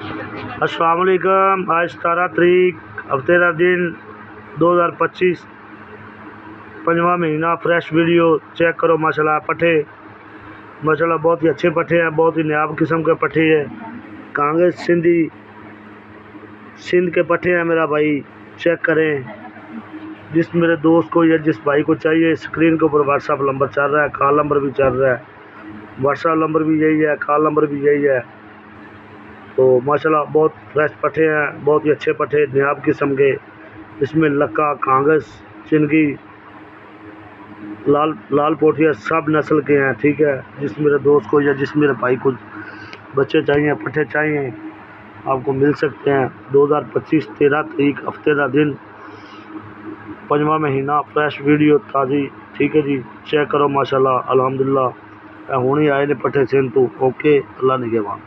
अस्सलाम वालेकुम। आज 17 तारीख हफ्ते का दिन 2025 5वां महीना। फ्रेश वीडियो चेक करो माशाल्लाह। पट्ठे माशाल्लाह बहुत ही अच्छे पट्ठे हैं, बहुत ही नायाब किस्म के पट्ठे हैं। कांग्रेस सिंध के पट्ठे हैं मेरा भाई, चेक करें। जिस मेरे दोस्त को या जिस भाई को चाहिए, स्क्रीन के ऊपर व्हाट्सअप नंबर चल रहा है, कॉल नंबर भी चल रहा है। व्हाट्सअप नंबर भी यही है, कॉल नंबर भी यही है। तो माशाल्लाह बहुत फ्रेश पट्ठे हैं, बहुत ही अच्छे पट्ठे, नायाब किस्म के। इसमें लक्का, कांग्रेस, चिनगी, लाल पोठिया सब नस्ल के हैं। ठीक है, जिस मेरे दोस्त को या जिस मेरे भाई को बच्चे चाहिए, पट्ठे चाहिए, आपको मिल सकते हैं। 2025 13 तारीख हफ्ते का दिन, 5वां महीना। फ्रेश वीडियो ताज़ी। ठीक है जी, चेक करो माशाल्लाह अल्हम्दुलिल्लाह। हुणे आए ने पट्ठे सिंध तो। ओके, अल्लाह निगहबान।